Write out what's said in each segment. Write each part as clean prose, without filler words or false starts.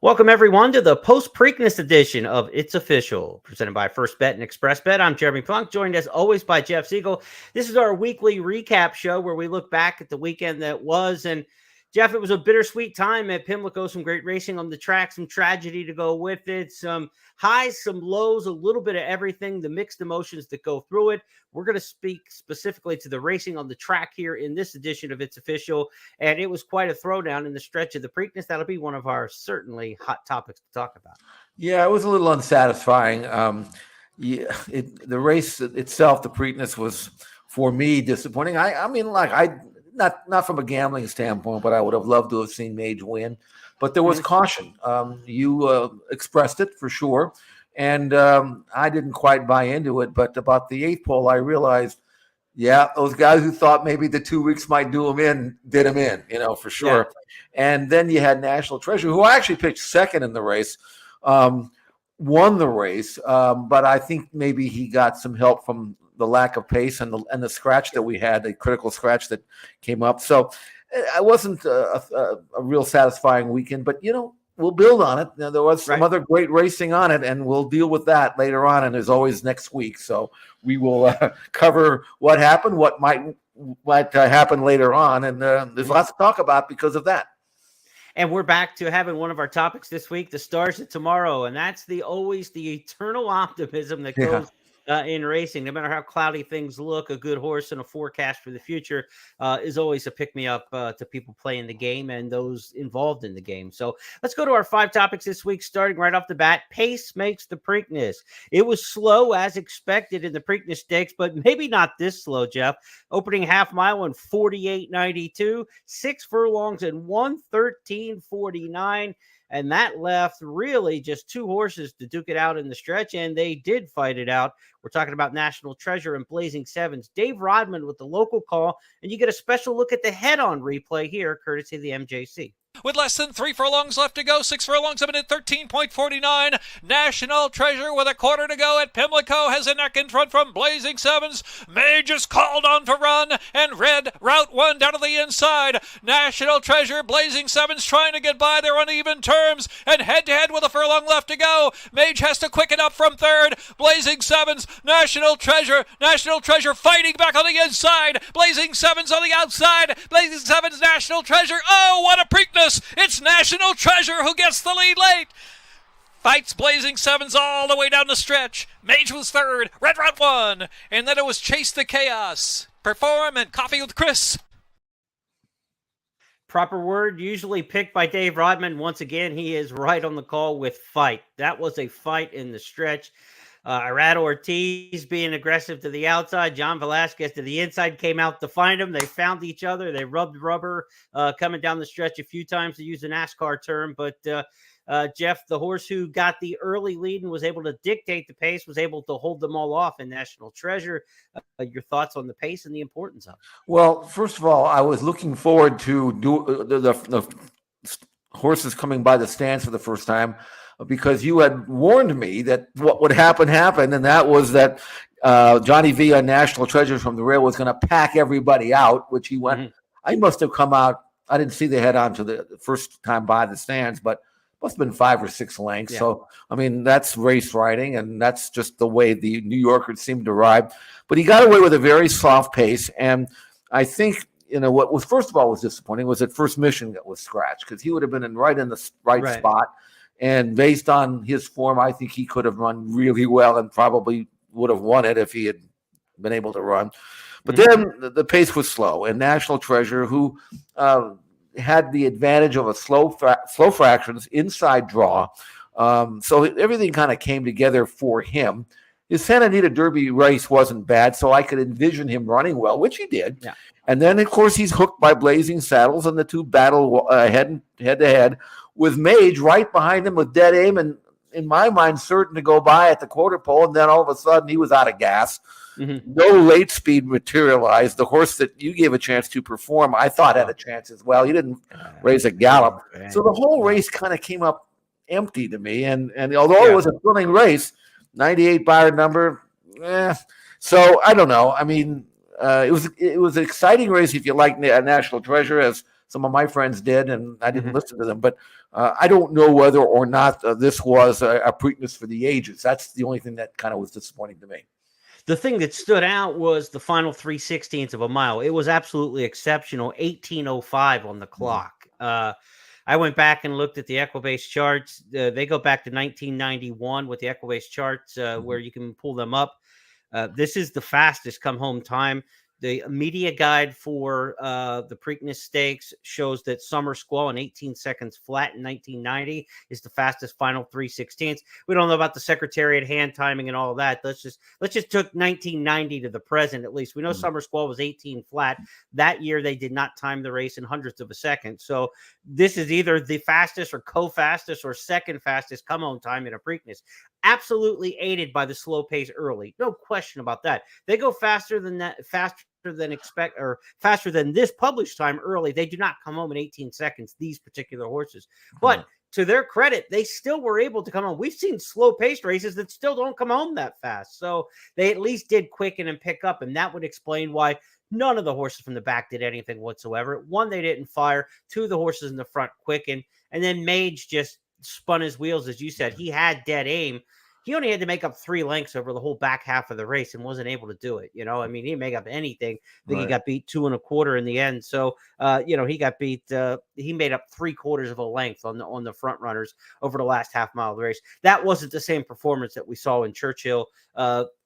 Welcome, everyone, to the post-Preakness edition of It's Official, presented by First Bet and Express Bet. I'm Jeremy Plonk, joined as always by Jeff Siegel. This is our weekly recap show where we look back at the weekend that was. And, Jeff, it was a bittersweet time at Pimlico. Some great racing on the track, some tragedy to go with it, some highs, some lows, a little bit of everything, the mixed emotions that go through it. We're going to speak specifically to the racing on the track here in this edition of It's Official, and it was quite a throwdown in the stretch of the Preakness. That'll be one of our certainly hot topics to talk about. Yeah, it was a little unsatisfying. The race itself, the Preakness, was for me disappointing. Not from a gambling standpoint, but I would have loved to have seen Mage win. But there was caution. You expressed it for sure. And I didn't quite buy into it. But about the eighth pole, I realized, those guys who thought maybe the 2 weeks might do them in, did them in, for sure. Yeah. And then you had National Treasure, who I actually picked second in the race, won the race. But I think maybe he got some help from the lack of pace and the scratch that we had, the critical scratch that came up. So it wasn't a real satisfying weekend, but we'll build on it. Now, there was some other great racing on it, and we'll deal with that later on. And there's always next week, so we will cover what happened, what might happen later on, and there's lots to talk about because of that. And we're back to having one of our topics this week, the stars of tomorrow, and that's always the eternal optimism that goes in racing. No matter how cloudy things look, a good horse and a forecast for the future is always a pick-me-up to people playing the game and those involved in the game. So let's go to our 5 topics this week, starting right off the bat. Pace makes the Preakness. It was slow as expected in the Preakness Stakes, but maybe not this slow, Jeff. Opening half mile in 48.92, 6 furlongs in 1:13.49. And that left really just 2 horses to duke it out in the stretch, and they did fight it out. We're talking about National Treasure and Blazing Sevens. Dave Rodman with the local call, and you get a special look at the head-on replay here, courtesy of the MJC. With less than 3 furlongs left to go, 6 furlongs up at 13.49. National Treasure with a quarter to go at Pimlico has a neck in front from Blazing Sevens. Mage is called on to run, and Red Route 1 down to the inside. National Treasure, Blazing Sevens trying to get by their uneven terms, and head-to-head with a furlong left to go. Mage has to quicken up from third. Blazing Sevens, National Treasure fighting back on the inside. Blazing Sevens on the outside. Blazing Sevens, National Treasure. Oh, what a Preakness! It's National Treasure who gets the lead late. Fights Blazing Sevens all the way down the stretch. Mage was third, Red Route 1, and then it was Chase the Chaos. Perform and Coffee with Chris. Proper word usually picked by Dave Rodman. Once again, he is right on the call with fight. That was a fight in the stretch. Irad Ortiz being aggressive to the outside. John Velasquez to the inside, came out to find him. They found each other. They rubbed rubber coming down the stretch a few times, to use a NASCAR term. But Jeff, the horse who got the early lead and was able to dictate the pace, was able to hold them all off in National Treasure. Your thoughts on the pace and the importance of it? Well, first of all, I was looking forward to the horses coming by the stands for the first time, because you had warned me that what would happen, and that was that Johnny V on National Treasure from the rail was going to pack everybody out, which he went. Mm-hmm. I must have come out. I didn't see the head on to the first time by the stands, but must have been 5 or 6 lengths. Yeah. So, I mean, that's race riding, and that's just the way the New Yorkers seemed to ride. But he got away with a very soft pace, and I think, what was first of all was disappointing was that First Mission was scratched, because he would have been in the right spot. And based on his form, I think he could have run really well and probably would have won it if he had been able to run. But then the pace was slow, and National Treasure, who had the advantage of a slow fractions inside draw, so everything kind of came together for him. His Santa Anita Derby race wasn't bad, so I could envision him running well, which he did. Yeah. And then, of course, he's hooked by Blazing Saddles, and the two battle head to head, with Mage right behind him with dead aim, and in my mind, certain to go by at the quarter pole. And then all of a sudden, he was out of gas. Mm-hmm. No late speed materialized. The horse that you gave a chance to perform, I thought had a chance as well. He didn't raise a gallop. So the whole race kind of came up empty to me. And although it was a thrilling race, 98 Bayard number, so I don't know. I mean, it was an exciting race if you like National Treasure, as Some of my friends did, and I didn't listen to them. But I don't know whether or not this was a Preakness for the ages. That's the only thing that kind of was disappointing to me. The thing that stood out was the final 3/16 of a mile. It was absolutely exceptional. 18:05 on the clock. I went back and looked at the Equibase charts. They go back to 1991 with the Equibase charts, where you can pull them up. This is the fastest come home time. The media guide for the Preakness Stakes shows that Summer Squall in 18 seconds flat in 1990 is the fastest final 3/16. We don't know about the Secretariat hand timing and all of that. Let's just took 1990 to the present at least. We know Summer Squall was 18 flat. That year they did not time the race in hundredths of a second. So this is either the fastest or co-fastest or second fastest come home time in a Preakness. Absolutely aided by the slow pace early. No question about that. They go faster than that, faster than this published time early. They do not come home in 18 seconds, these particular horses. But to their credit, they still were able to come home. We've seen slow paced races that still don't come home that fast. So they at least did quicken and pick up. And that would explain why none of the horses from the back did anything whatsoever. One, they didn't fire. Two, the horses in the front quickened. And then Mage just spun his wheels, as you said. He had dead aim. He only had to make up 3 lengths over the whole back half of the race and wasn't able to do it. You know, I mean, he didn't make up anything. I think he got beat 2 1/4 in the end. So, he got beat. He made up 3/4 of a length on the front runners over the last half mile of the race. That wasn't the same performance that we saw in Churchill,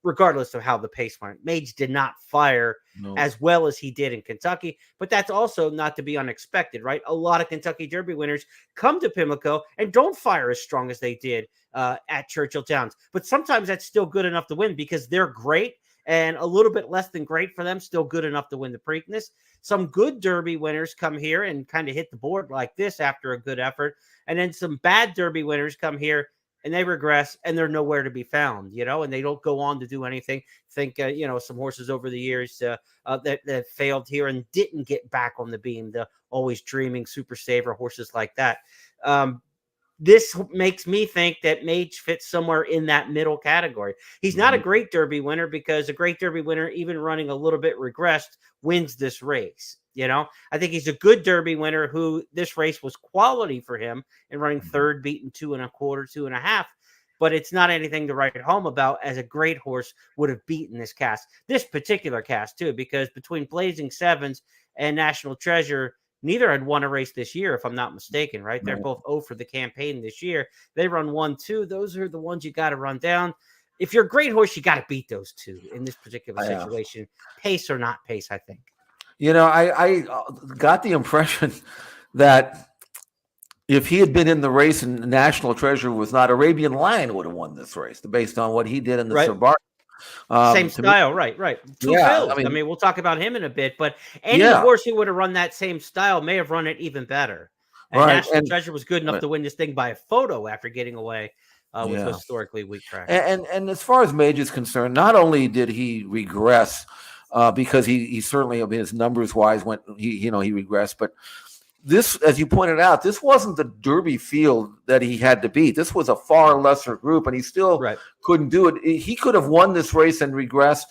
regardless of how the pace went. Mage did not fire as well as he did in Kentucky, but that's also not to be unexpected, right? A lot of Kentucky Derby winners come to Pimlico and don't fire as strong as they did at Churchill Downs. But sometimes that's still good enough to win because they're great, and a little bit less than great for them, still good enough to win the Preakness. Some good Derby winners come here and kind of hit the board like this after a good effort. And then some bad Derby winners come here and they regress and they're nowhere to be found, and they don't go on to do anything. Think, some horses over the years that failed here and didn't get back on the beam, the Always Dreaming, Super Saver, horses like that. This makes me think that Mage fits somewhere in that middle category. He's not a great Derby winner because a great Derby winner, even running a little bit regressed, wins this race. I think he's a good Derby winner who this race was quality for him and running third, beaten 2 1/4, 2 1/2. But it's not anything to write home about as a great horse would have beaten this cast, this particular cast too, because between Blazing Sevens and National Treasure, neither had won a race this year, if I'm not mistaken, right? They're both 0 for the campaign this year. They run 1, 2. Those are the ones you got to run down. If you're a great horse, you got to beat those two in this particular situation. Pace or not pace, I think. I got the impression that if he had been in the race and National Treasure was not, Arabian Lion would have won this race based on what he did in the Surbar. Same style, right. Two fills. I mean, we'll talk about him in a bit, but any horse who would have run that same style may have run it even better. And National Treasure was good enough to win this thing by a photo after getting away with historically weak track. And as far as Mage is concerned, not only did he regress because he certainly, I mean, his numbers wise he regressed, but this, as you pointed out, this wasn't the Derby field that he had to beat. This was a far lesser group, and he still couldn't do it. He could have won this race and regressed.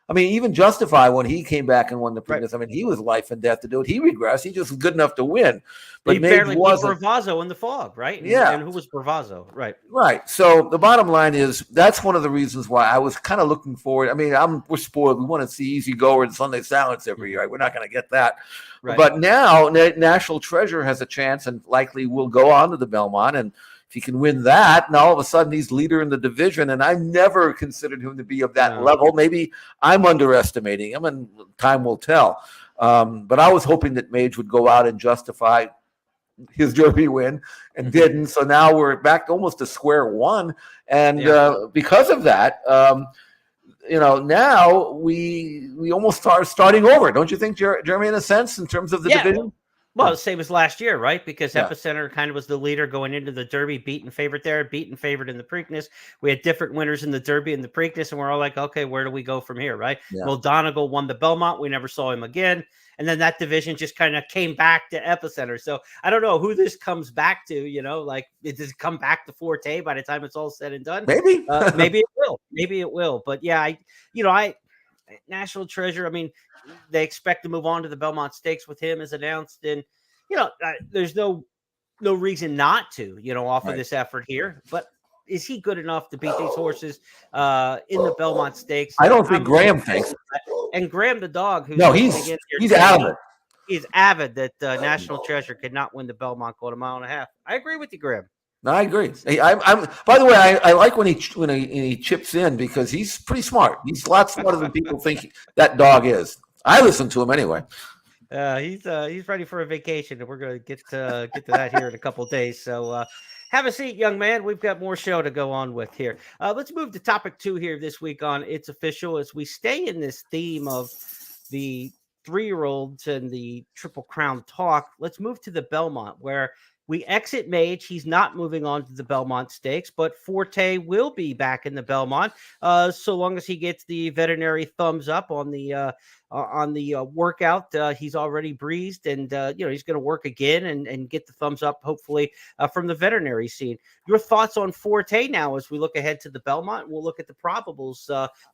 I mean, even Justify, when he came back and won the Preakness, I mean, he was life and death to do it. He regressed. He just was good enough to win. But he barely beat Bravazzo in the fog, right? And who was Bravazzo? Right. So the bottom line is that's one of the reasons why I was kind of looking forward. I mean, we're spoiled. We want to see Easy Goer and Sunday Silence every year. Right? We're not going to get that. Right. But now National Treasure has a chance and likely will go on to the Belmont. And if he can win that, and all of a sudden he's leader in the division, and I never considered him to be of that level. Maybe I'm underestimating him, and time will tell. But I was hoping that Mage would go out and justify his Derby win and didn't. So now we're back almost to square one. And because of that, now we almost start starting over. Don't you think, Jeremy, in a sense, in terms of the division? Well, same as last year, right? Because Epicenter kind of was the leader going into the Derby, beaten favorite there, beaten favorite in the Preakness. We had different winners in the Derby and the Preakness, and we're all like, okay, where do we go from here, right? Yeah. Well, Donegal won the Belmont. We never saw him again. And then that division just kind of came back to Epicenter. So I don't know who this comes back to, does it come back to Forte by the time it's all said and done? Maybe. Maybe it will. Maybe it will. But yeah, National Treasure, I mean, they expect to move on to the Belmont Stakes with him as announced. And, there's no reason not to, offer Right. this effort here. But is he good enough to beat these horses in the Belmont Stakes? I don't think Graham thinks. And Graham, the dog, who's No, listening he's in here he's today, adamant. he's avid that National Treasure could not win the Belmont Gold a mile and a half. I agree with you, Graham. No, I agree. I'm. By the way, I like when he chips in because he's pretty smart. He's a lot smarter than people think that dog is. I listen to him anyway. He's ready for a vacation, and we're going to get to that here in a couple of days. So have a seat, young man. We've got more show to go on with here. Let's move to topic 2 here this week on It's Official as we stay in this theme of the 3-year-olds and the Triple Crown talk. Let's move to the Belmont, where we exit Mage. He's not moving on to the Belmont Stakes, but Forte will be back in the Belmont so long as he gets the veterinary thumbs up on the workout. He's already breezed, and he's going to work again and get the thumbs up, hopefully, from the veterinary scene. Your thoughts on Forte now as we look ahead to the Belmont? We'll look at the probables,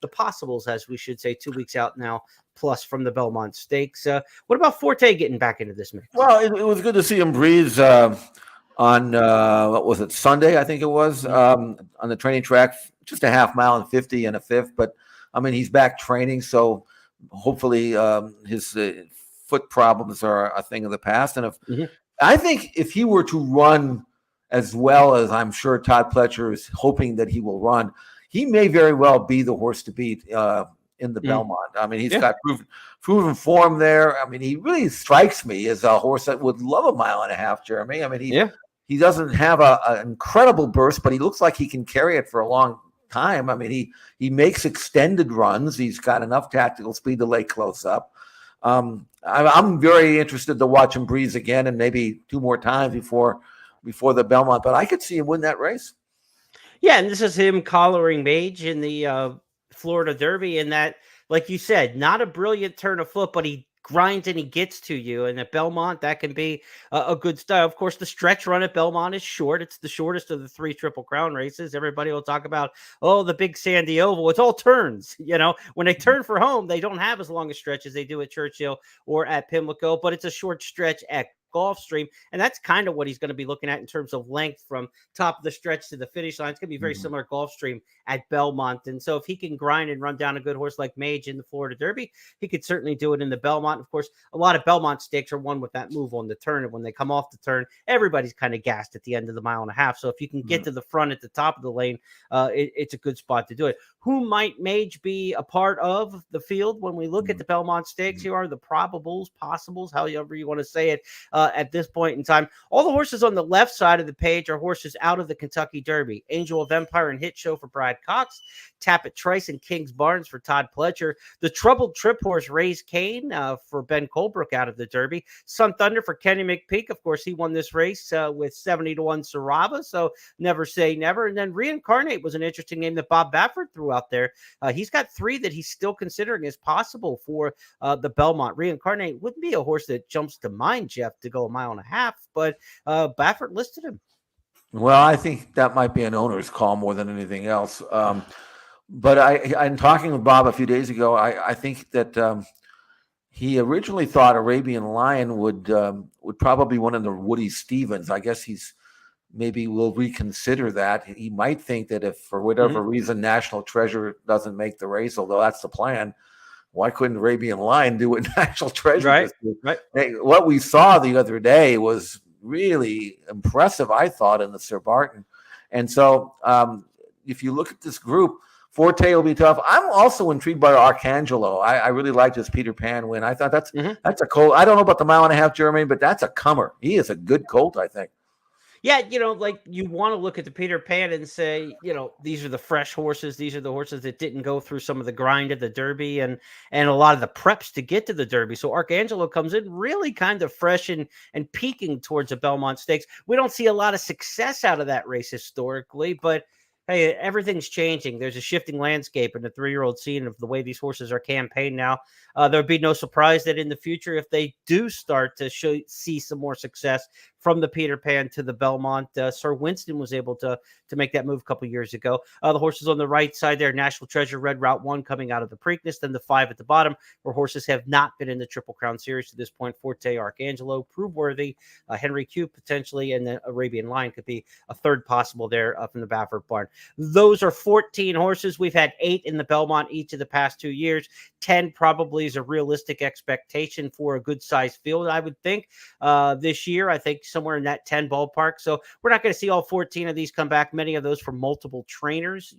the possibles, as we should say, 2 weeks out now, plus from the Belmont Stakes. What about Forte getting back into this mix? Well, it was good to see him breeze on what was it, Sunday? I think it was on the training track, just a half mile and 50 and a fifth. But I mean, he's back training, so hopefully his foot problems are a thing of the past. And I think if he were to run as well as I'm sure Todd Pletcher is hoping that he will run, he may very well be the horse to beat in the Belmont. I mean, he's got proven form there. I mean, he really strikes me as a horse that would love a mile and a half, Jeremy. I mean, he doesn't have an incredible burst, but he looks like he can carry it for a long time. I mean, he makes extended runs. He's got enough tactical speed to lay close up. I'm very interested to watch him breeze again and maybe 2 more times before the Belmont, but I could see him win that race. Yeah, and this is him collaring Mage in the Florida Derby, and that, like you said, not a brilliant turn of foot, but he grinds and he gets to you. And at Belmont, that can be a good style. Of course, the stretch run at Belmont is short. It's the shortest of the 3 Triple Crown races. Everybody will talk about, the big Sandy Oval. It's all turns. When they turn for home, they don't have as long a stretch as they do at Churchill or at Pimlico, but it's a short stretch at Gulfstream, and that's kind of what he's going to be looking at in terms of length from top of the stretch to the finish line. It's going to be very similar to Gulfstream at Belmont, and so if he can grind and run down a good horse like Mage in the Florida Derby, he could certainly do it in the Belmont. Of course, a lot of Belmont stakes are won with that move on the turn, and when they come off the turn, everybody's kind of gassed at the end of the mile and a half. So if you can get to the front at the top of the lane, it's a good spot to do it. Who might Mage be a part of the field when we look at the Belmont Stakes? Here are the probables, possibles, however you want to say it, at this point in time. All the horses on the left side of the page are horses out of the Kentucky Derby. Angel of Empire and Hit Show for Brad Cox. Tap It Trice and King's Barnes for Todd Pletcher. The Troubled Trip horse Raise Cane for Ben Colebrook out of the Derby. Sun Thunder for Kenny McPeak. Of course, he won this race with 70-1 Sarava, so never say never. And then Reincarnate was an interesting name that Bob Baffert threw out there. He's got 3 that he's still considering as possible for the Belmont. Reincarnate wouldn't be a horse that jumps to mind, Jeff, to go a mile and a half, but Baffert listed him. Well, I think that might be an owner's call more than anything else. But I'm talking with Bob a few days ago. I think that he originally thought Arabian Lion would probably one of the Woody Stevens. I guess maybe will reconsider that. He might think that if for whatever reason National Treasure doesn't make the race, although that's the plan, why couldn't Arabian Lion do what National Treasure right? Hey, what we saw the other day was really impressive, I thought, in the Sir Barton. And so if you look at this group, Forte will be tough. I'm also intrigued by Arcangelo. I really liked his Peter Pan win. I thought that's a colt. I don't know about the mile and a half, Jeremy, but that's a comer. He is a good colt, I think. Yeah, like you want to look at the Peter Pan and say, these are the fresh horses. These are the horses that didn't go through some of the grind of the Derby and a lot of the preps to get to the Derby. So Arcangelo comes in really kind of fresh and peaking towards the Belmont Stakes. We don't see a lot of success out of that race historically, but hey, everything's changing. There's a shifting landscape in the 3-year-old scene of the way these horses are campaigned now. There would be no surprise that in the future, if they do start to see some more success from the Peter Pan to the Belmont, Sir Winston was able to make that move a couple years ago. The horses on the right side there, National Treasure, Red Route 1 coming out of the Preakness, then the 5 at the bottom, where horses have not been in the Triple Crown Series to this point. Forte, Archangelo, Prove Worthy, Henry Q potentially, and then Arabian Lion could be a third possible there up in the Baffert barn. Those are 14 horses. We've had 8 in the Belmont each of the past 2 years. 10 probably is a realistic expectation for a good sized field, I would think. This year, I think somewhere in that 10 ballpark. So we're not going to see all 14 of these come back. Many of those from multiple trainers,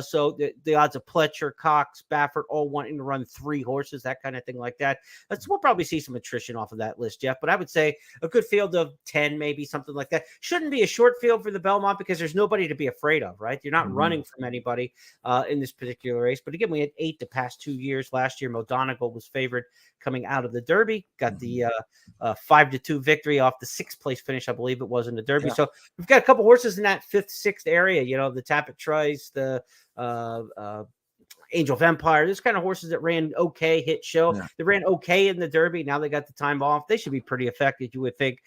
so the odds of Pletcher, Cox, Baffert all wanting to run 3 horses, that kind of thing like that. We'll probably see some attrition off of that list, Jeff. But I would say a good field of 10, maybe something like that. Shouldn't be a short field for the Belmont because there's nobody to be afraid of, right? You're not running from anybody in this particular race. But again, we had 8 the past 2 years. Last year, Modonegal was favored coming out of the Derby, got the 5-2 victory off the 6th place finish, I believe it was in the Derby. Yeah. So we've got a couple horses in that 5th, 6th area, the Tappet Trice, the Angel of Empire, those kind of horses that ran okay, hit show. Yeah. They ran okay in the Derby. Now they got the time off. They should be pretty effective, you would think,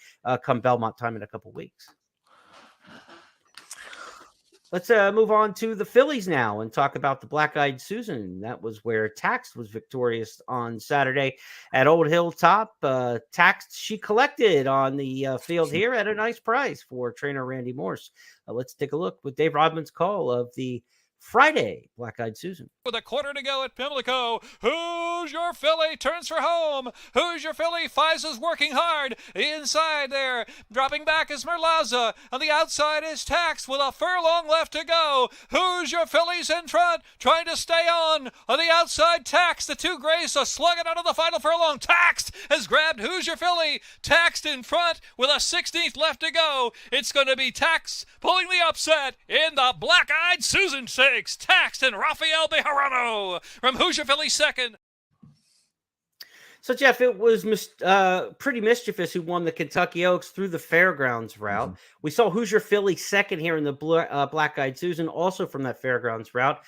come Belmont time in a couple weeks. Let's move on to the fillies now and talk about the Black-Eyed Susan. That was where Taxed was victorious on Saturday at Old Hilltop. Taxed, she collected on the field here at a nice price for trainer Randy Morse. Let's take a look with Dave Rodman's call of the Friday Black-Eyed Susan. With a quarter to go at Pimlico, Who's Your Filly turns for home. Who's Your Filly? Faisa's working hard. Inside there, dropping back is Merlaza. On the outside is Taxed with a furlong left to go. Who's Your Filly's in front, trying to stay on. On the outside, Taxed. The 2 grays are slugging out of the final furlong. Taxed has grabbed Who's Your Filly. Taxed in front with a 16th left to go. It's going to be Taxed pulling the upset in the Black-Eyed Susan Stakes. Taxed and Rafael Bejarano from Who's Your Filly second. So, Jeff, it was Pretty Mischievous who won the Kentucky Oaks through the Fairgrounds route. We saw Who's Your Filly second here in the Black-Eyed Susan, also from that Fairgrounds route.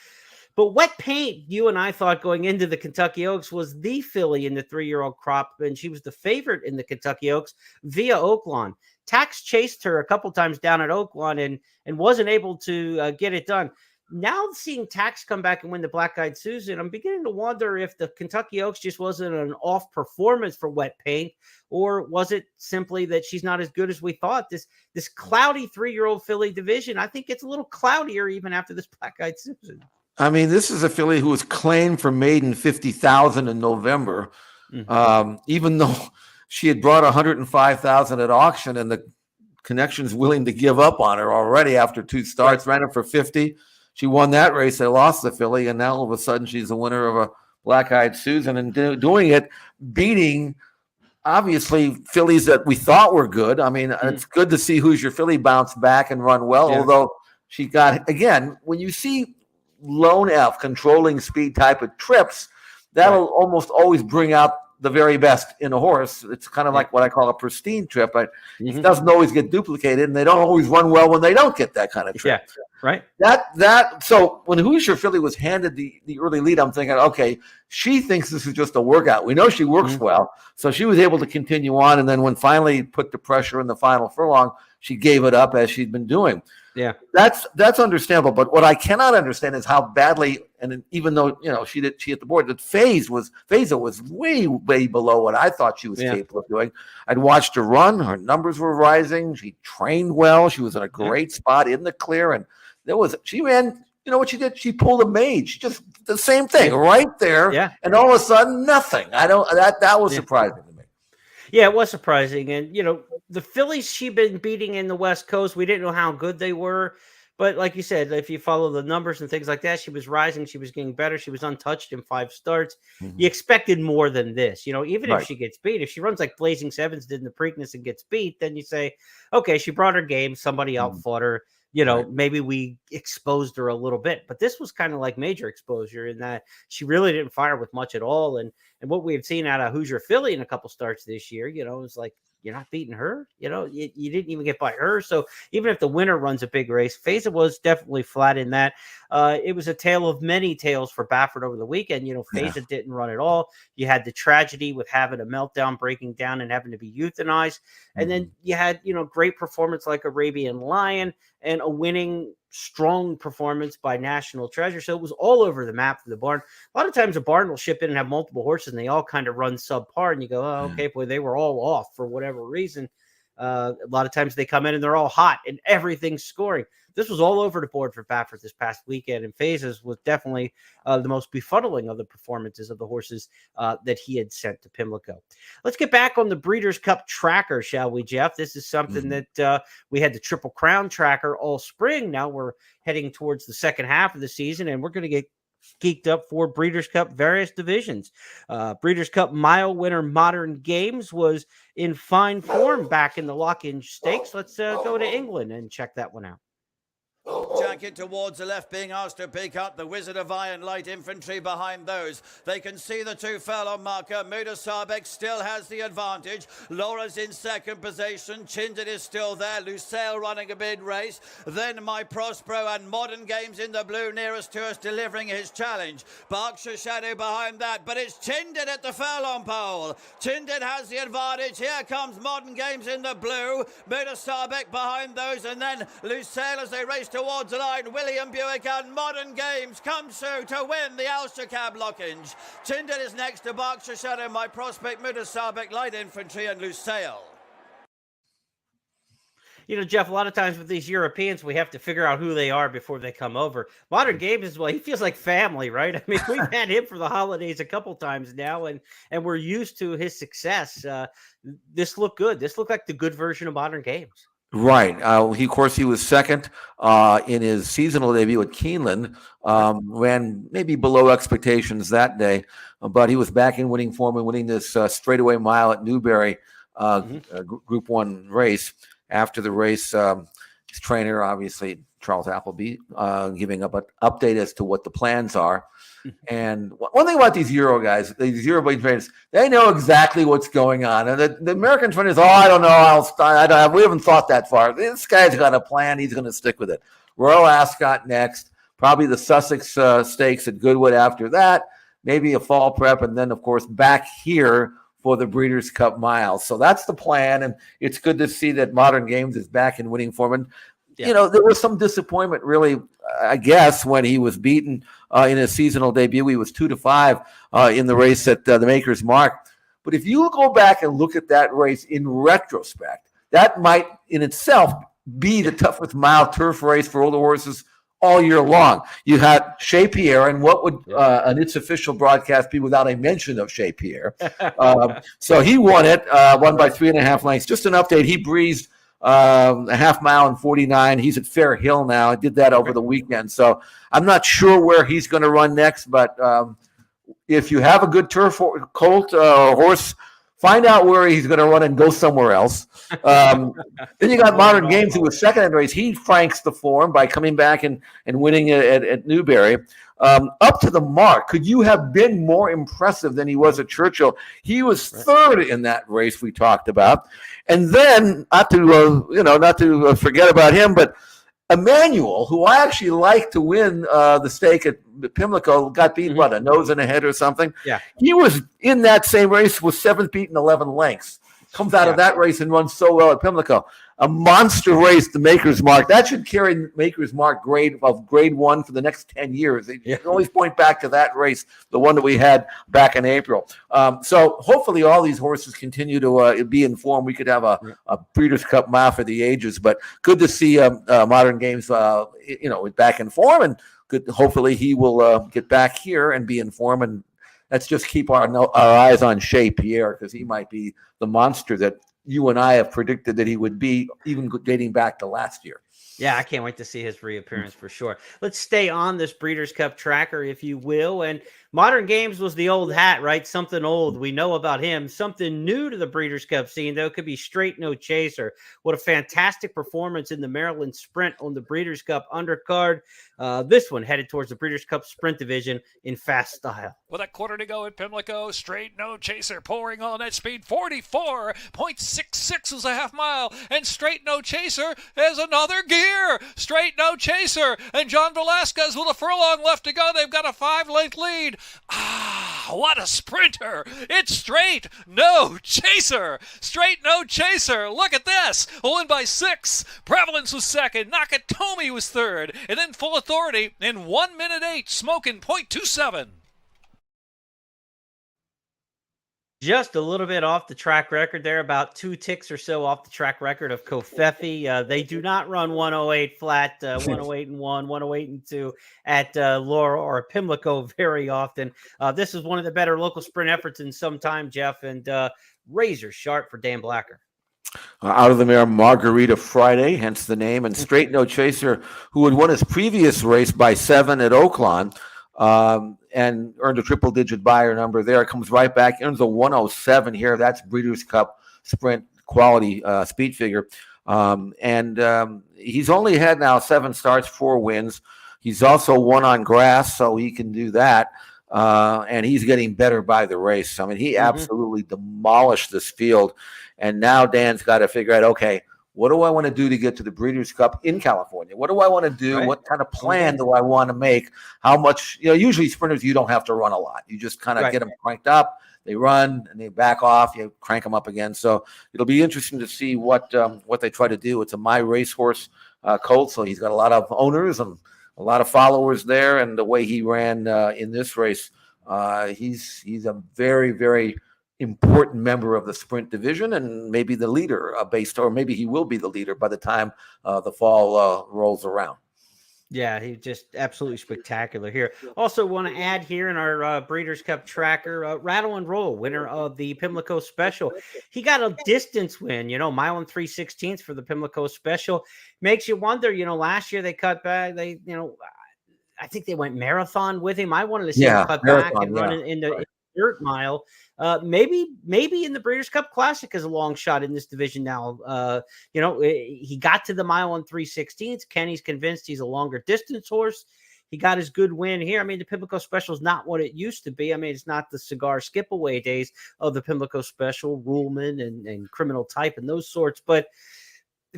But Wet Paint, you and I thought going into the Kentucky Oaks, was the filly in the 3-year-old crop, and she was the favorite in the Kentucky Oaks via Oaklawn. Tax chased her a couple times down at Oaklawn and wasn't able to get it done. Now seeing Tax come back and win the Black-Eyed Susan, I'm beginning to wonder if the Kentucky Oaks just wasn't an off performance for Wet Paint, or was it simply that she's not as good as we thought? This cloudy 3-year-old filly division, I think it's a little cloudier even after this Black-Eyed Susan. I mean, this is a filly who was claimed for maiden 50,000 in November, even though she had brought 105,000 at auction, and the connection's willing to give up on her already after 2 starts. Ran her for 50. She won that race. They lost the filly, and now all of a sudden she's the winner of a Black-Eyed Susan, and doing it, beating obviously fillies that we thought were good. I mean, it's good to see Who's Your Filly bounce back and run well, although she got, again, when you see lone F controlling speed type of trips, that'll almost always bring out the very best in a horse. It's kind of like what I call a pristine trip, but it doesn't always get duplicated, and they don't always run well when they don't get that kind of trip. Yeah, right. So when Who's Your Filly was handed the early lead, I'm thinking, okay, she thinks this is just a workout. We know she works well, so she was able to continue on, and then when finally put the pressure in the final furlong, she gave it up as she'd been doing. Yeah, that's understandable. But what I cannot understand is how badly, and even though she hit the board, that Faiza was way below what I thought she was capable of doing. I'd watched her run; her numbers were rising. She trained well. She was in a great spot in the clear, and she ran. You know what she did? She pulled a maid. She just the same thing right there. Yeah, and all of a sudden, nothing. That was surprising to me. Yeah, it was surprising. And, the fillies she'd been beating in the West Coast, we didn't know how good they were. But like you said, if you follow the numbers and things like that, she was rising. She was getting better. She was untouched in 5 starts. You expected more than this. Even if she gets beat, if she runs like Blazing Sevens did in the Preakness and gets beat, then you say, okay, she brought her game. Somebody outfought her. Maybe we exposed her a little bit, but this was kind of like major exposure in that she really didn't fire with much at all. And And what we had seen out of Hoosier Philly in a couple starts this year, it was like, you're not beating her. You didn't even get by her. So even if the winner runs a big race, Feza was definitely flat in that. It was a tale of many tales for Baffert over the weekend. Feza didn't run at all. You had the tragedy with having a meltdown, breaking down, and having to be euthanized. And then you had, great performance like Arabian Lion and a winning strong performance by National Treasure. So it was all over the map for the barn. A lot of times a barn will ship in and have multiple horses and they all kind of run subpar and you go, oh, okay, boy, they were all off for whatever reason. A lot of times they come in and they're all hot and everything's scoring. This was all over the board for Baffert this past weekend, and Fezes was definitely the most befuddling of the performances of the horses that he had sent to Pimlico. Let's get back on the Breeders' Cup tracker, shall we, Jeff? This is something that we had the Triple Crown tracker all spring. Now we're heading towards the second half of the season, and we're going to get geeked up for Breeders' Cup various divisions. Breeders' Cup mile winner Modern Games was in fine form back in the Lock-In Stakes. Let's go to England and check that one out. Jacket towards the left, being asked to pick up the Wizard of Iron Light Infantry behind those. They can see the 2 furlong marker. Muda Sabek still has the advantage. Laura's in second position. Chindit is still there. Lucille running a bid race. Then My Prospero and Modern Games in the blue nearest to us delivering his challenge. Berkshire Shadow behind that, but it's Chindit at the furlong pole. Chindit has the advantage. Here comes Modern Games in the blue. Muda Sabek behind those, and then Lucille as they race towards the line. William Buick and Modern Games comes through to win the Ulster Cab Lockage. Chindit is next to Berkshire Shadow, My Prospect, Muda Sabek, Light Infantry and Lucille. Jeff, a lot of times with these Europeans, we have to figure out who they are before they come over. Modern Games as well. He feels like family, right? I mean, we've had him for the holidays a couple times now, and we're used to his success. This looked good. This looked like the good version of Modern Games. Right. Of course, he was second in his seasonal debut at Keeneland. Ran maybe below expectations that day, but he was back in winning form and winning this straightaway mile at Newbury Group 1 race. After the race, his trainer, obviously Charles Appleby, giving up an update as to what the plans are. And one thing about these Euro guys, these Euro trainers, they know exactly what's going on. And the American trainers, I don't know, we haven't thought that far. This guy's got a plan. He's going to stick with it. Royal Ascot next, probably the Sussex Stakes at Goodwood after that, maybe a fall prep, and then, of course, back here for the Breeders' Cup Miles. So that's the plan, and it's good to see that Modern Games is back in winning form. And there was some disappointment, really, I guess, when he was beaten in his seasonal debut. He was 2-5 in the race at the Maker's Mark. But if you go back and look at that race in retrospect, that might in itself be the toughest mile turf race for older horses all year long. You had Shea Pierre, and what would an It's Official broadcast be without a mention of Shea Pierre? So he won it, won by 3.5 lengths. Just an update, he breezed a half mile in 49. He's at Fair Hill now. I did that over the weekend. So I'm not sure where he's going to run next, but if you have a good turf colt horse, find out where he's going to run and go somewhere else. Then you got Modern Games, who was second in the race. He franks the form by coming back and winning at Newbury. Up to the mark. Could you have been more impressive than he was at Churchill? He was third in that race we talked about. And then, not to forget about him, but Emmanuel, who I actually like to win the stake at Pimlico, got beat, a nose and a head or something? Yeah. He was in that same race, was 7th beat in 11 lengths. Comes out of that race and runs so well at Pimlico. A monster race, the Maker's Mark. That should carry Maker's Mark grade 1 for the next 10 years. You can always point back to that race, the one that we had back in April. So hopefully all these horses continue to be in form. We could have a Breeders' Cup mile for the ages, but good to see Modern Games, back in form, and good. Hopefully he will get back here and be in form, and let's just keep our eyes on Shea Pierre, because he might be the monster that you and I have predicted that he would be, even dating back to last year. Yeah, I can't wait to see his reappearance for sure. Let's stay on this Breeders' Cup tracker, if you will. And Modern Games was the old hat, right? Something old. We know about him. Something new to the Breeders' Cup scene, though, could be Straight No Chaser. What a fantastic performance in the Maryland Sprint on the Breeders' Cup undercard. This one headed towards the Breeders' Cup Sprint division in fast style. With a quarter to go at Pimlico, Straight No Chaser pouring on that speed. 44.66 is a half mile, and Straight No Chaser has another gear. Straight No Chaser and John Velasquez with a furlong left to go. They've got a 5-length lead. What a sprinter. It's Straight No Chaser. Straight No Chaser. Look at this. We'll win by 6. Prevalence was second. Nakatomi was third. And then Full Authority in 1 minute 8, smoking .27. Just a little bit off the track record there, about 2 ticks or so off the track record of Kofefi. They do not run 108 flat, 108 and 1, 108 and 2 at Laura or Pimlico very often. This is one of the better local sprint efforts in some time, Jeff, and razor sharp for Dan Blacker. Out of the mare Margarita Friday, hence the name, and Straight No Chaser, who had won his previous race by 7 at Oaklawn, and earned a triple-digit buyer number there. Comes right back, earns a 107 here. That's Breeders' Cup Sprint quality speed figure. He's only had now 7 starts, 4 wins. He's also won on grass, so he can do that. And he's getting better by the race. I mean, he absolutely demolished this field. And now Dan's got to figure out, okay, what do I want to do to get to the Breeders' Cup in California? What do I want to do? Right. What kind of plan do I want to make? How much, usually sprinters, you don't have to run a lot. You just kind of get them cranked up. They run and they back off. You crank them up again. So it'll be interesting to see what they try to do. It's a My Racehorse colt, so he's got a lot of owners and a lot of followers there. And the way he ran in this race, he's a very, very important member of the sprint division and maybe the leader or maybe he will be the leader by the time the fall rolls around. Yeah, he's just absolutely spectacular here. Also want to add here in our Breeders' Cup tracker, Rattle and Roll, winner of the Pimlico Special. He got a distance win, mile and 3/16 for the Pimlico Special. Makes you wonder, last year they cut back. I think they went marathon with him. I wanted to see him cut back and run in the dirt mile. Maybe in the Breeders' Cup Classic is a long shot in this division now. He got to the mile on 3/16. Kenny's convinced he's a longer distance horse. He got his good win here. I mean, the Pimlico Special is not what it used to be. I mean, it's not the cigar skip away days of the Pimlico Special, Ruhlman and Criminal Type and those sorts. But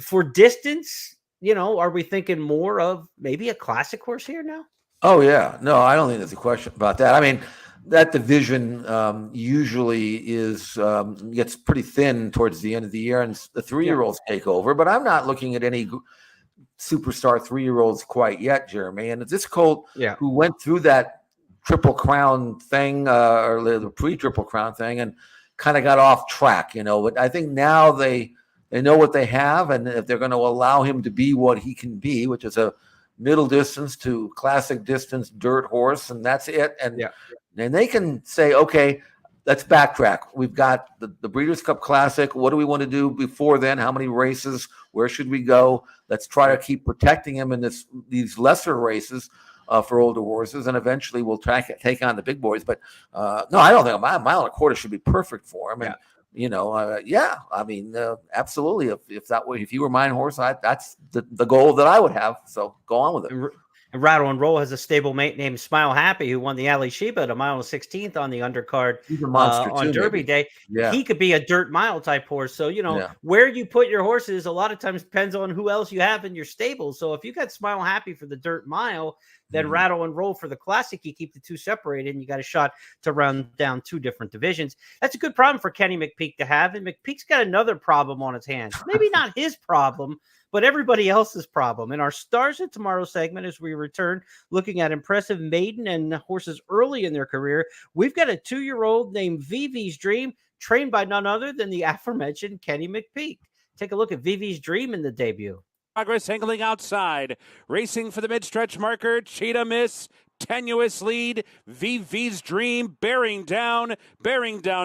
for distance, are we thinking more of maybe a classic horse here now? Oh, yeah. No, I don't think there's a question about that. I mean, that division usually gets pretty thin towards the end of the year, and the 3-year-olds take over. But I'm not looking at any superstar 3-year-olds quite yet, Jeremy. And this colt who went through that Triple Crown thing or the pre-Triple Crown thing and kind of got off track, But I think now they know what they have, and if they're going to allow him to be what he can be, which is a middle distance to classic distance dirt horse, and that's it. And they can say, okay, let's backtrack. We've got the Breeders' Cup Classic. What do we want to do before then? How many races? Where should we go? Let's try to keep protecting him in these lesser races for older horses, and eventually we'll take on the big boys. But no, I don't think a mile and a quarter should be perfect for him. And I mean, absolutely. If you were my horse, that's the goal that I would have. So go on with it. And Rattle and Roll has a stablemate named Smile Happy, who won the Ali Sheba at a mile and 16th on the undercard on Derby Day. Yeah. He could be a dirt mile type horse. So, where you put your horses a lot of times depends on who else you have in your stable. So if you got Smile Happy for the dirt mile, then Rattle and Roll for the classic, you keep the two separated and you got a shot to run down 2 different divisions. That's a good problem for Kenny McPeak to have. And McPeak's got another problem on his hands. Maybe not his problem, but everybody else's problem. In our Stars of Tomorrow segment, as we return looking at impressive maiden and horses early in their career, we've got a 2-year-old named Vivis Dream, trained by none other than the aforementioned Kenny McPeak. Take a look at Vivis Dream in the debut. Progress angling outside, racing for the mid-stretch marker. Cheetah Miss, tenuous lead. Vivis Dream bearing down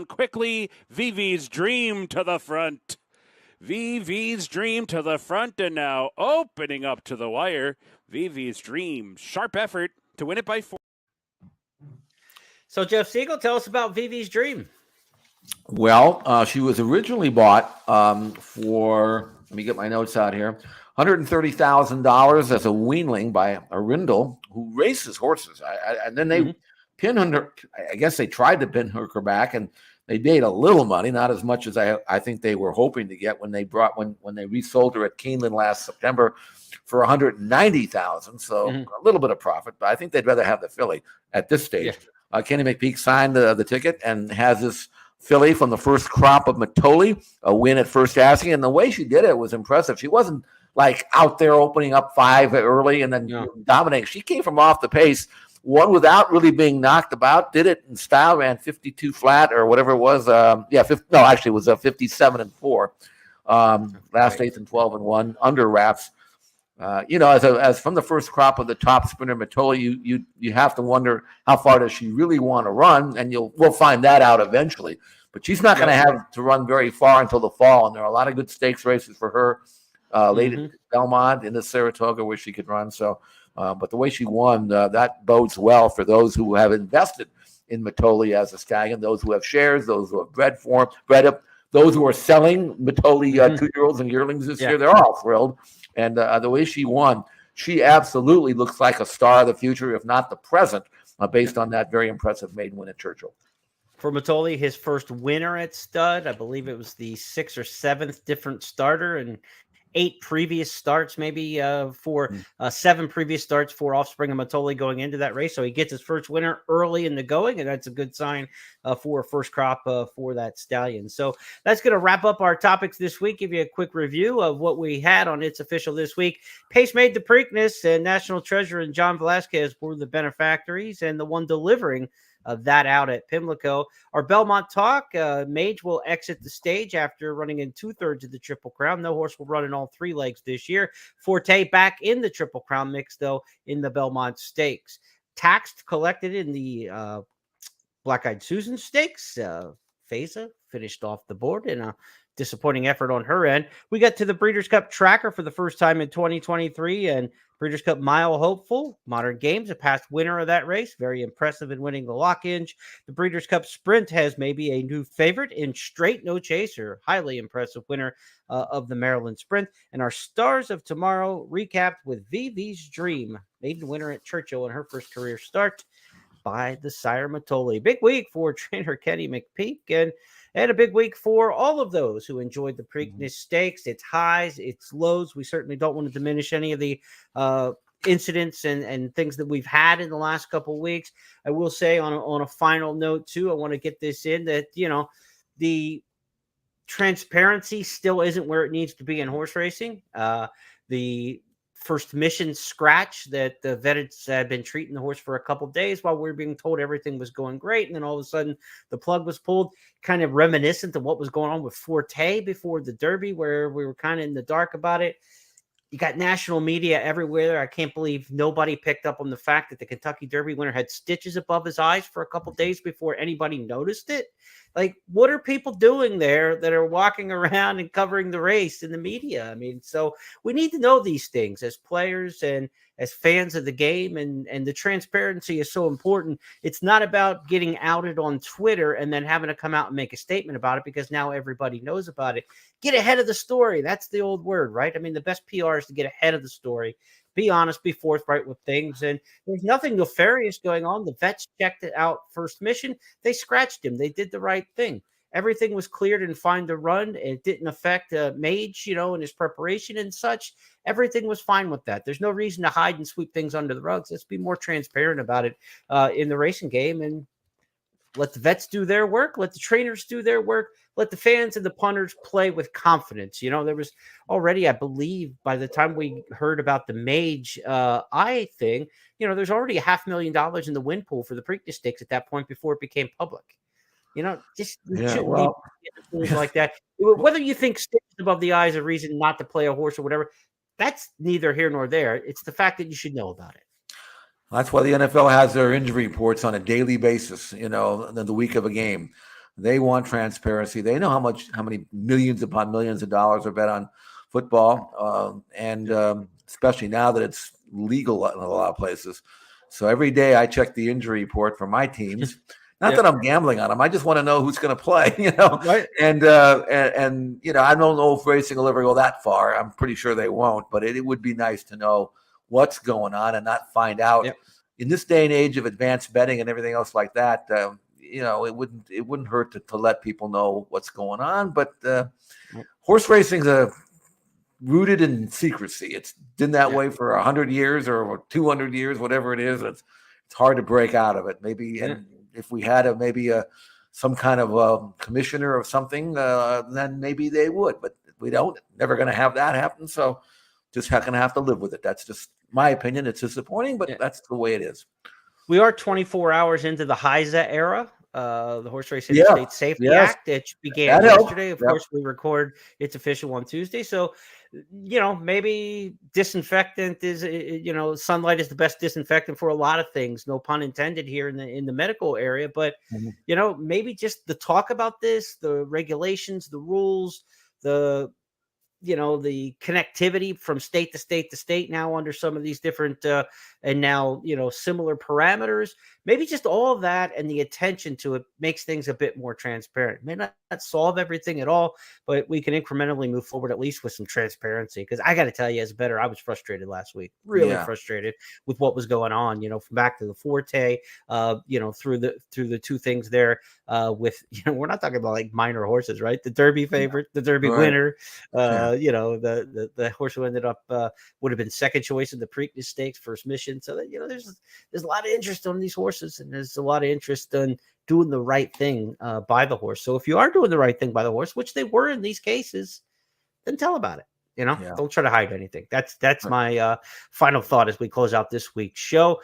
quickly. Vivis Dream to the front. Vivis Dream to the front and now opening up to the wire. Vivis Dream, sharp effort to win it by 4. So, Jeff Siegel, tell us about Vivi's Dream. Well, she was originally bought for, let me get my notes out here, $130,000 as a weanling by Arindel, who races horses. And then they pin her. I guess they tried to pin her back, and they made a little money, not as much as I think they were hoping to get when they resold her at Keeneland last September for $190,000. So a little bit of profit, but I think they'd rather have the filly at this stage. Yeah. Kenny McPeak signed the ticket and has this filly from the first crop of Matoli, a win at first asking, and the way she did it was impressive. She wasn't like out there opening up 5 early and then dominating. She came from off the pace, won without really being knocked about, did it in style, ran 52 flat or whatever it was. It was a 57 and 4. Last 8th and 12 and 1 under wraps. As from the first crop of the top sprinter Matoli, you have to wonder how far does she really want to run, and we'll find that out eventually. But she's not going to have to run very far until the fall, and there are a lot of good stakes races for her late at Belmont in the Saratoga where she could run. So, but the way she won, that bodes well for those who have invested in Matoli as a stallion, those who have shares, those who have bred up, those who are selling Matoli 2-year-olds and yearlings this year. They're all thrilled. And the way she won, she absolutely looks like a star of the future, if not the present, based on that very impressive maiden win at Churchill. For Matoli, his first winner at stud, I believe it was the 6th or 7th different starter, and 8 previous starts, maybe 7 previous starts for Offspring and Matoli going into that race. So he gets his first winner early in the going, and that's a good sign for a first crop for that stallion. So that's going to wrap up our topics this week. Give you a quick review of what we had on It's Official this week. Pace made the Preakness, and National Treasure and John Velasquez were the benefactories, and the one delivering that out at Pimlico. Our Belmont talk, Mage will exit the stage after running in 2/3 of the Triple Crown. No horse will run in all 3 legs this year. Forte back in the Triple Crown mix, though, in the Belmont Stakes. Taxed collected in the Black-Eyed Susan Stakes. Feza finished off the board in a disappointing effort on her end. We got to the Breeders' Cup tracker for the first time in 2023, and Breeders' Cup Mile hopeful. Modern Games, a past winner of that race. Very impressive in winning the Lock-Inch. The Breeders' Cup Sprint has maybe a new favorite in Straight No Chaser. Highly impressive winner of the Maryland Sprint. And our Stars of Tomorrow recapped with Vivi's Dream. Maiden winner at Churchill in her first career start by the sire Matoli. Big week for trainer Kenny McPeak, and a big week for all of those who enjoyed the Preakness Stakes. Its highs, its lows. We certainly don't want to diminish any of the incidents and things that we've had in the last couple of weeks. I will say on a final note too, I want to get this in that, the transparency still isn't where it needs to be in horse racing. The first mission scratch that the vets had been treating the horse for a couple of days while we were being told everything was going great. And then all of a sudden the plug was pulled, kind of reminiscent of what was going on with Forte before the Derby, where we were kind of in the dark about it. You got national media everywhere. I can't believe nobody picked up on the fact that the Kentucky Derby winner had stitches above his eyes for a couple of days before anybody noticed it. Like, what are people doing there that are walking around and covering the race in the media? I mean, so we need to know these things as players and as fans of the game, and the transparency is so important. It's not about getting outed on Twitter and then having to come out and make a statement about it because now everybody knows about it. Get ahead of the story. That's the old word, right? I mean, the best PR is to get ahead of the story. Be honest, be forthright with things. And there's nothing nefarious going on. The vets checked it out first mission. They scratched him. They did the right thing. Everything was cleared and fine to run. It didn't affect Mage, in his preparation and such. Everything was fine with that. There's no reason to hide and sweep things under the rugs. Let's be more transparent about it in the racing game, and let the vets do their work. Let the trainers do their work. Let the fans and the punters play with confidence. There was already, I believe, by the time we heard about the Mage eye thing, there's already $500,000 in the win pool for the Preakness Stakes at that point before it became public. Just things like that. Whether you think stitches above the eye is a reason not to play a horse or whatever, that's neither here nor there. It's the fact that you should know about it. That's why the NFL has their injury reports on a daily basis, the week of a game. They want transparency. They know how many millions upon millions of dollars are bet on football, and especially now that it's legal in a lot of places. So every day I check the injury report for my teams. Not that I'm gambling on them. I just want to know who's going to play, Right. And I don't know if racing will ever go that far. I'm pretty sure they won't, but it would be nice to know what's going on and not find out in this day and age of advanced betting and everything else like that. It wouldn't hurt to let people know what's going on. But horse racing's rooted in secrecy. It's been that way for 100 years or 200 years, whatever it is. It's hard to break out of it. Maybe and if we had some kind of commissioner or something, then maybe they would. But we don't. Never going to have that happen. So just going to have to live with it. That's just my opinion. It's disappointing, but that's the way it is. We are 24 hours into the HISA era, the Horse Racing State Safety Act. It began yesterday. Of course, we record It's Official on Tuesday. So, maybe disinfectant is, sunlight is the best disinfectant for a lot of things. No pun intended here in the medical area. But, maybe just the talk about this, the regulations, the rules, the connectivity from state to state to state now under some of these different and now, similar parameters, maybe just all of that and the attention to it makes things a bit more transparent. It may not solve everything at all, but we can incrementally move forward, at least with some transparency. Because I got to tell you, as a bettor, I was frustrated last week, really frustrated with what was going on, from back to the Forte, through the two things there with, we're not talking about like minor horses, right? The Derby favorite, the Derby winner, the horse who ended up would have been second choice in the Preakness Stakes, first mission. So that, there's a lot of interest on these horses, and there's a lot of interest in doing the right thing by the horse. So if you are doing the right thing by the horse, which they were in these cases, then tell about it. Don't try to hide anything. That's my final thought as we close out this week's show.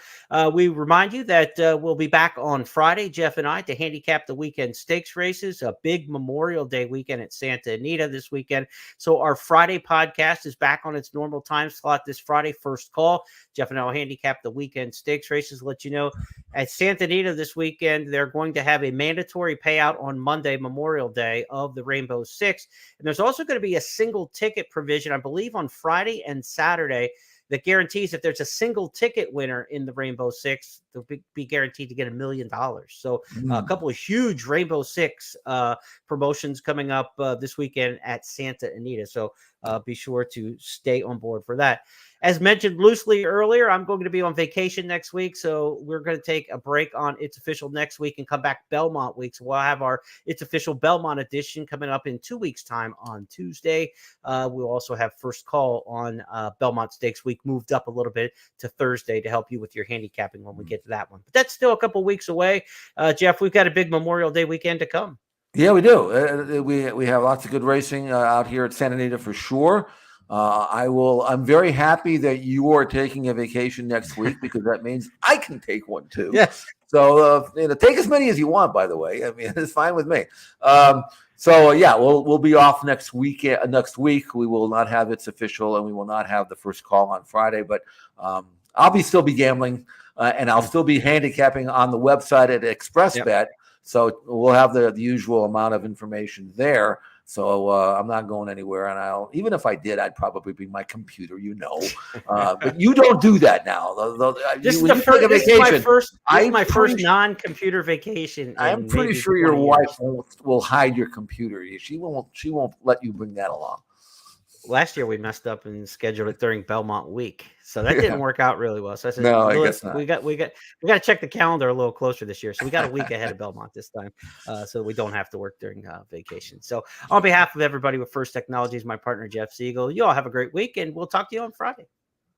We remind you that we'll be back on Friday, Jeff and I, to handicap the weekend stakes races, a big Memorial Day weekend at Santa Anita this weekend. So our Friday podcast is back on its normal time slot this Friday, first call. Jeff and I will handicap the weekend stakes races. Let you know at Santa Anita this weekend, they're going to have a mandatory payout on Monday, Memorial Day, of the Rainbow Six. And there's also going to be a single ticket provision, I believe, on Friday and Saturday that guarantees if there's a single ticket winner in the Rainbow Six, they'll be guaranteed to get $1 million. So a couple of huge Rainbow Six promotions coming up this weekend at Santa Anita. So be sure to stay on board for that. As mentioned loosely earlier, I'm going to be on vacation next week, so we're going to take a break on It's Official next week and come back Belmont week. So we'll have our It's Official Belmont edition coming up in 2 weeks' time on Tuesday. We'll also have first call on Belmont Stakes week moved up a little bit to Thursday to help you with your handicapping when we get to that one. But that's still a couple weeks away. Jeff, we've got a big Memorial Day weekend to come. Yeah, we do. We have lots of good racing out here at Santa Anita for sure. I'm very happy that you are taking a vacation next week because that means I can take one too. Yes. So take as many as you want. By the way, I mean it's fine with me. We'll be off next week. Next week we will not have It's Official, and we will not have the first call on Friday. But I'll still be gambling, and I'll still be handicapping on the website at ExpressBet. Yep. So we'll have the usual amount of information there. So I'm not going anywhere, and even if I did, I'd probably bring my computer, But you don't do that now. This is my first non-computer vacation. I'm pretty sure your wife will hide your computer. She won't let you bring that along. Last year we messed up and scheduled it during Belmont week, so that didn't work out really well. So I said, "No, I guess not. We got to check the calendar a little closer this year. So we got a week ahead of Belmont this time, so we don't have to work during vacation." So on behalf of everybody with First Technologies, my partner Jeff Siegel, you all have a great week, and we'll talk to you on Friday.